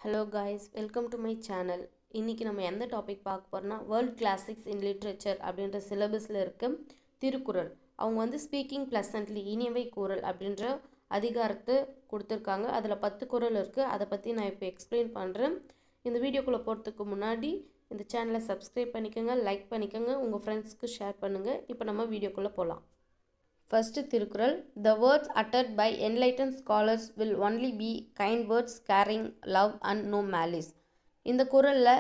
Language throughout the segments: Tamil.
Hello guys, welcome to my channel. இன்னைக்கு நம்ம எந்த டாபிக் பார்க்க போறோம்னா வேர்ல்ட் கிளாசிக்ஸ் இன் லிட்ரேச்சர் அப்படின்ற சிலபஸில் இருக்க திருக்குறள். அவங்க வந்து ஸ்பீக்கிங் ப்ளசன்ட்லி இனியவை கூறல் அப்படின்ற அதிகாரத்தை கொடுத்துருக்காங்க. அதில் 10 குறள் இருக்குது. அதை பற்றி நான் இப்போ எக்ஸ்பிளைன் பண்ணுறேன். இந்த வீடியோக்குள்ளே போகிறதுக்கு முன்னாடி இந்த சேனலை சப்ஸ்கிரைப் பண்ணிக்கோங்க, லைக் பண்ணிக்கோங்க, உங்கள் ஃப்ரெண்ட்ஸ்க்கு ஷேர் பண்ணுங்கள். இப்போ நம்ம வீடியோக்குள்ளே போகலாம். First Thirukkural. The words uttered by enlightened scholars will only be kind words carrying love and no malice. இந்த குறளில்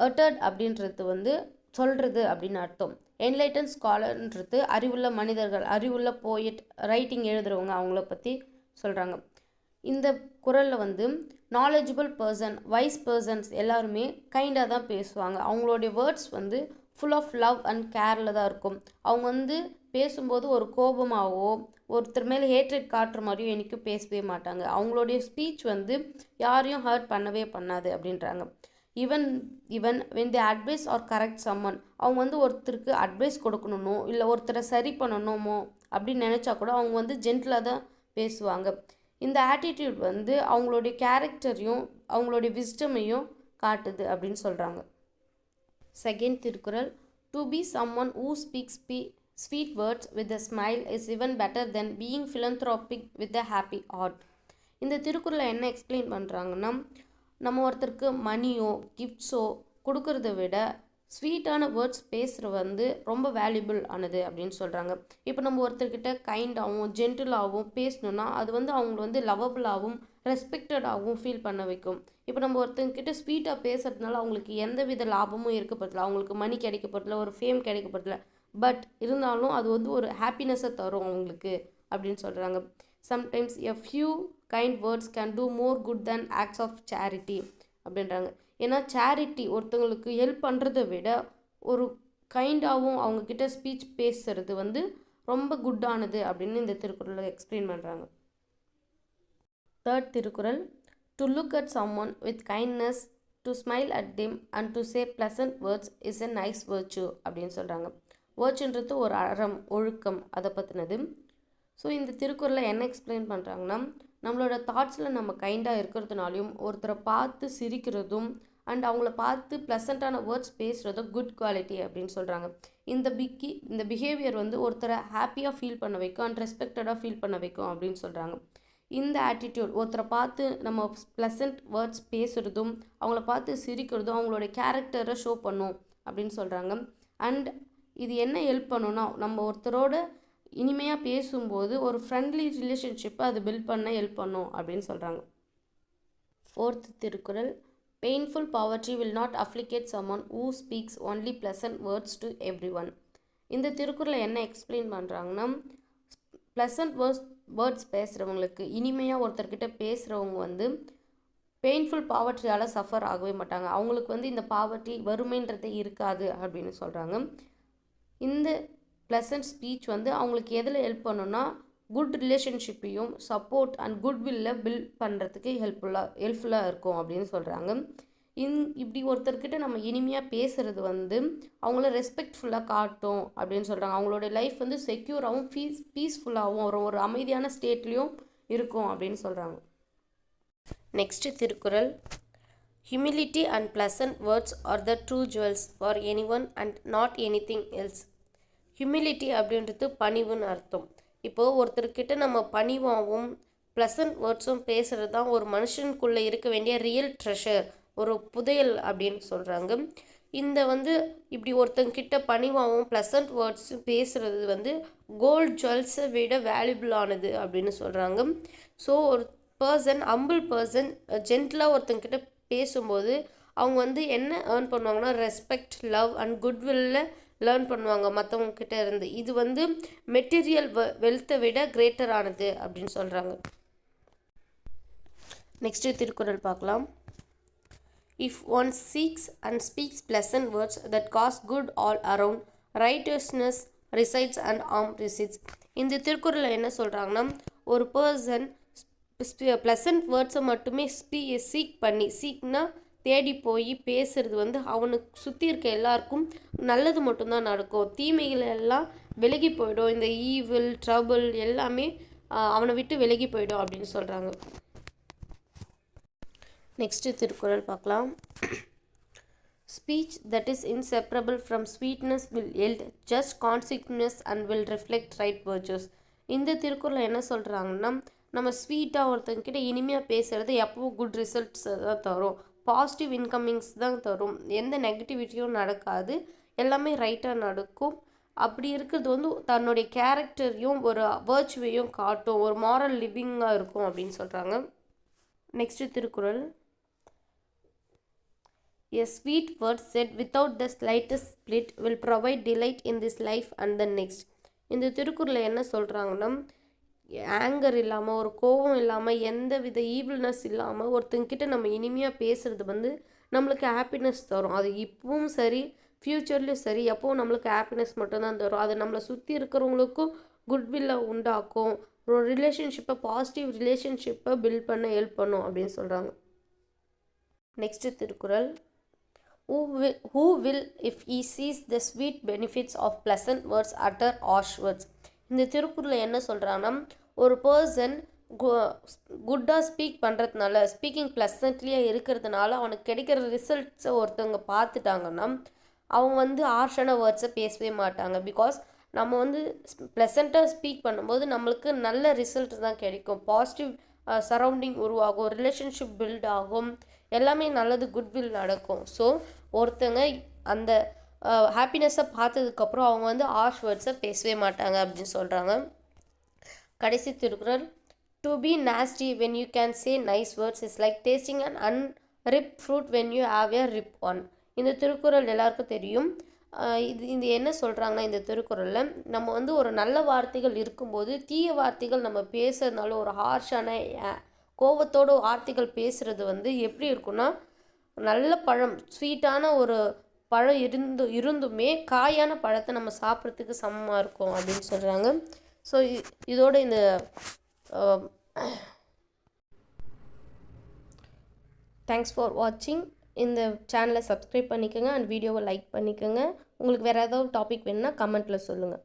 uttered அப்படின்றது வந்து சொல்கிறது அப்படின்னு அர்த்தம். enlightened scholarன்றது அறிவுள்ள மனிதர்கள், அறிவுள்ள போயட், ரைட்டிங் எழுதுகிறவங்க, அவங்கள பற்றி சொல்கிறாங்க. இந்த குறளில் வந்து knowledgeable person, wise persons எல்லாருமே கைண்டாக தான் பேசுவாங்க. அவங்களுடைய வேர்ட்ஸ் வந்து ஃபுல் ஆஃப் லவ் அண்ட் கேரில் தான் இருக்கும். அவங்க வந்து பேசும்போது ஒரு கோபமாகவோ ஒருத்தர் மேலே ஹேட்ரேட் காட்டுற மாதிரியும் எனக்கு பேசவே மாட்டாங்க. அவங்களுடைய ஸ்பீச் வந்து யாரையும் ஹர்ட் பண்ணவே பண்ணாது அப்படின்றாங்க. Even when they advise or correct someone, அவங்க வந்து ஒருத்தருக்கு அட்வைஸ் கொடுக்கணுமோ இல்லை ஒருத்தரை சரி பண்ணணுமோ அப்படின்னு நினச்சா கூட அவங்க வந்து ஜென்டிலாக தான் பேசுவாங்க. இந்த ஆட்டிடியூட் வந்து அவங்களுடைய கேரக்டரையும் அவங்களுடைய விஸ்டமையும் காட்டுது அப்படின்னு சொல்கிறாங்க. Second Thirukkural. To be someone who speaks sweet words with a smile is even better than being philanthropic with a happy heart. இந்த திருக்குறளை என்ன எக்ஸ்பிளைன் பண்ணுறாங்கன்னா, நம்ம ஒருத்தருக்கு மணியோ கிஃப்ட்ஸோ கொடுக்கறத விட ஸ்வீட்டான வேர்ட்ஸ் பேசுகிற வந்து ரொம்ப வேல்யூபிள் ஆனது அப்படின்னு சொல்கிறாங்க. இப்போ நம்ம ஒருத்தர்கிட்ட கைண்டாகவும் ஜென்டிலாகவும் பேசணுன்னா அது வந்து அவங்கள வந்து லவபுளாகவும் ரெஸ்பெக்டடாகவும் ஃபீல் பண்ண வைக்கும். இப்போ நம்ம ஒருத்தங்கிட்ட ஸ்வீட்டாக பேசுறதுனால அவங்களுக்கு எந்த வித லாபமும் இருக்கப்படல, அவங்களுக்கு மணி கிடைக்கப்படல, ஒரு ஃபேம் கிடைக்கப்படல, பட் இருந்தாலும் அது வந்து ஒரு ஹாப்பினஸை தரும் அவங்களுக்கு அப்படின்னு சொல்கிறாங்க. Sometimes a few kind words can do more good than acts of charity அப்படின்றாங்க. ஏன்னா சேரிட்டி ஒருத்தவங்களுக்கு ஹெல்ப் பண்ணுறதை விட ஒரு கைண்டாகவும் அவங்கக்கிட்ட ஸ்பீச் பேசுறது வந்து ரொம்ப குட்டானது அப்படின்னு இந்த திருக்குறளில் எக்ஸ்பிளைன் பண்ணுறாங்க. தேர்ட் திருக்குறள். To look at someone with kindness, to smile at them and to say pleasant words is a nice virtue அப்படின்னு சொல்கிறாங்க. வேர்ச்சுன்றது ஒரு அறம், ஒழுக்கம், அதை பற்றினது. ஸோ இந்த திருக்குறளில் என்ன எக்ஸ்பிளைன் பண்ணுறாங்கன்னா, நம்மளோட தாட்ஸில் நம்ம கைண்டாக இருக்கிறதுனாலையும் ஒருத்தரை பார்த்து சிரிக்கிறதும் அண்ட் அவங்கள பார்த்து ப்ளசண்ட்டான வேர்ட்ஸ் பேசுகிறதும் குட் குவாலிட்டி அப்படின்னு சொல்கிறாங்க. இந்த பிஹேவியர் வந்து ஒருத்தரை ஹாப்பியாக ஃபீல் பண்ண வைக்கும் அண்ட் ரெஸ்பெக்டடாக ஃபீல் பண்ண வைக்கும் அப்படின்னு சொல்கிறாங்க. இந்த ஆட்டிடியூட் ஒருத்தரை பார்த்து நம்ம ப்ளசண்ட் வேர்ட்ஸ் பேசுகிறதும் அவங்கள பார்த்து சிரிக்கிறதும் அவங்களோட கேரக்டரை ஷோ பண்ணும் அப்படின்னு சொல்கிறாங்க. அண்ட் இது என்ன ஹெல்ப் பண்ணுன்னா, நம்ம ஒருத்தரோட இனிமையாக பேசும்போது ஒரு ஃப்ரெண்ட்லி ரிலேஷன்ஷிப்பை அது பில்ட் பண்ண ஹெல்ப் பண்ணும் அப்படின்னு சொல்கிறாங்க. ஃபோர்த் திருக்குறள். Painful poverty will not afflict someone who speaks only pleasant words to everyone. இந்த திருக்குறளை என்ன எக்ஸ்பிளைன் பண்ணுறாங்கன்னா, ப்ளசன்ட் வேர்ட்ஸ் பேசுகிறவங்களுக்கு, இனிமையாக ஒருத்தர்கிட்ட பேசுகிறவங்க வந்து பெயின்ஃபுல் பாவர்ட்டியால் சஃபர் ஆகவே மாட்டாங்க. அவங்களுக்கு வந்து இந்த பாவர்ட்டி வறுமைன்றதே இருக்காது அப்படின்னு சொல்கிறாங்க. இந்த ப்ளசன்ட் ஸ்பீச் வந்து அவங்களுக்கு எதில் ஹெல்ப் பண்ணுன்னா, குட் ரிலேஷன்ஷிப்பையும் சப்போர்ட் அண்ட் குட்வில்ல பில்ட் பண்ணுறதுக்கு ஹெல்ப்ஃபுல்லாக இருக்கும் அப்படின்னு சொல்கிறாங்க. இப்படி ஒருத்தர்கிட்ட நம்ம இனிமையாக பேசுகிறது வந்து அவங்கள ரெஸ்பெக்ட்ஃபுல்லாக காட்டும் அப்படின்னு சொல்கிறாங்க. அவங்களோட லைஃப் வந்து செக்யூராகவும் பீஸ்ஃபுல்லாகவும் ஒரு அமைதியான ஸ்டேட்லேயும் இருக்கும் அப்படின்னு சொல்கிறாங்க. Next Thirukkural. Humility and pleasant words R the true jewels for any one and not anything else. Humility அப்படின்றது பணிவுன்னு அர்த்தம். இப்போது ஒருத்தர்கிட்ட நம்ம பணிவாகவும் ப்ளசன்ட் வேர்ட்ஸும் பேசுகிறது தான் ஒரு மனுஷனுக்குள்ளே இருக்க வேண்டிய ரியல் ட்ரெஷர், ஒரு புதையல் அப்படின்னு சொல்கிறாங்க. இந்த வந்து இப்படி ஒருத்தங்கிட்ட பணிவாகவும் ப்ளசன்ட் வேர்ட்ஸும் பேசுகிறது வந்து கோல்ட் ஜுவல்ஸை விட வேல்யூபிளானது அப்படின்னு சொல்கிறாங்க. ஸோ ஒரு ஹம்பிள் பர்சன் ஜென்டிலாக ஒருத்தங்கிட்ட பேசும்போது அவங்க வந்து என்ன ஏர்ன் பண்ணுவாங்கன்னா, ரெஸ்பெக்ட், லவ் அண்ட் குட்வில்ல லேர்ன் பண்ணுவாங்க மற்றவங்க கிட்ட இருந்து. இது வந்து மெட்டீரியல் வெல்த்தை விட கிரேட்டரானது அப்படின்னு சொல்கிறாங்க. நெக்ஸ்ட் திருக்குறள் பார்க்கலாம். If one seeks and speaks pleasant words that cause good all around, righteousness recites and harm recedes. இந்த திருக்குறளில் என்ன சொல்கிறாங்கன்னா, ஒரு பர்சன் ப்ளசன்ட் வேர்ட்ஸை மட்டுமே சீக்னா தேடி போய் பேசுகிறது வந்து அவனுக்கு சுற்றி இருக்க எல்லாருக்கும் நல்லது மட்டும்தான் நடக்கும். தீமைகள் எல்லாம் விலகி போயிடும். இந்த ஈவில், ட்ரபிள் எல்லாமே அவனை விட்டு விலகி போயிடும் அப்படின்னு சொல்கிறாங்க. நெக்ஸ்ட்டு திருக்குறள் பார்க்கலாம். Speech that is inseparable from sweetness will yield just consequence and will reflect right virtues. இந்த திருக்குறள் என்ன சொல்கிறாங்கன்னா, நம்ம ஸ்வீட்டாக ஒருத்தங்கிட்ட இனிமையாக பேசுகிறது எப்பவும் குட் ரிசல்ட்ஸ் தான் தரும், பாசிட்டிவ் இன்கமிங்ஸ் தான் தரும், எந்த நெகட்டிவிட்டியும் நடக்காது, எல்லாமே ரைட்டாக நடக்கும். அப்படி இருக்கிறது வந்து தன்னுடைய கேரக்டரையும் ஒரு வேர்ச்சுவையும் காட்டும், ஒரு மாரல் லிவிங்காக இருக்கும் அப்படின்னு சொல்கிறாங்க. Next Thirukkural. A sweet word said without the slightest split will provide delight in this life and the next. இந்த திருக்குறளில் என்ன சொல்கிறாங்கன்னா, ஆங்கர் இல்லாமல், ஒரு கோபம் இல்லாமல், எந்த வித ஈவில்னஸ் இல்லாமல் ஒருத்தங்கிட்ட நம்ம இனிமையாக பேசுகிறது வந்து நம்மளுக்கு ஹாப்பினஸ் தரும். அது இப்பவும் சரி, ஃப்யூச்சர்லேயும் சரி, எப்போவும் நம்மளுக்கு ஹாப்பினஸ் மட்டும்தான் தரும். அது நம்மளை சுற்றி இருக்கிறவங்களுக்கும் குட்வில்லை உண்டாக்கும், ஒரு ரிலேஷன்ஷிப்பை, பாசிட்டிவ் ரிலேஷன்ஷிப்பை பில்ட் பண்ண ஹெல்ப் பண்ணும் அப்படின்னு சொல்கிறாங்க. Next Thirukkural. Who will if he sees the sweet benefits of pleasant words utter harsh words. இந்த திருக்குறளில் என்ன சொல்கிறாங்கன்னா, ஒரு பர்சன் குட்டாக ஸ்பீக் பண்ணுறதுனால, ஸ்பீக்கிங் ப்ளசன்ட்லியாக இருக்கிறதுனால அவனுக்கு கிடைக்கிற ரிசல்ட்ஸை ஒருத்தவங்க பார்த்துட்டாங்கன்னா அவங்க வந்து ஹார்ஷான வேர்ட்ஸை பேசவே மாட்டாங்க. பிகாஸ் நம்ம வந்து ப்ளசண்ட்டாக ஸ்பீக் பண்ணும்போது நம்மளுக்கு நல்ல ரிசல்ட் தான் கிடைக்கும், பாசிட்டிவ் சரௌண்டிங் உருவாகும், ரிலேஷன்ஷிப் பில்ட் ஆகும், எல்லாமே நல்லது, குட்வில் நடக்கும். ஸோ ஒருத்தங்க அந்த ஹாப்பினஸை பார்த்ததுக்கப்புறம் அவங்க வந்து ஹார்ஷ் வேர்ட்ஸை பேசவே மாட்டாங்க அப்படின்னு சொல்கிறாங்க. கடைசி திருக்குறள். To be nasty when you can say nice words is like tasting and unripe fruit when you have a ripe one. இந்த திருக்குறள் எல்லாருக்கும் தெரியும். இது என்ன சொல்கிறாங்கன்னா, இந்த திருக்குறளில் நம்ம வந்து ஒரு நல்ல வார்த்தைகள் இருக்கும்போது தீய வார்த்தைகள் நம்ம பேசுறதுனால, ஒரு ஹார்ஷான கோபத்தோடு வார்த்தைகள் பேசுகிறது வந்து எப்படி இருக்குன்னா, நல்ல பழம், ஸ்வீட்டான ஒரு பழம் இருந்துமே காயான பழத்தை நம்ம சாப்பிட்றதுக்கு சமமாக இருக்கும் அப்படின்னு சொல்கிறாங்க. ஸோ இதோட இந்த தேங்க்ஸ் ஃபார் வாட்சிங். இந்த சேனலை சப்ஸ்கிரைப் பண்ணிக்கோங்க அண்ட் வீடியோவை லைக் பண்ணிக்கோங்க. உங்களுக்கு வேறு ஏதாவது டாபிக் வேணுன்னா கமெண்ட்டில் சொல்லுங்கள்.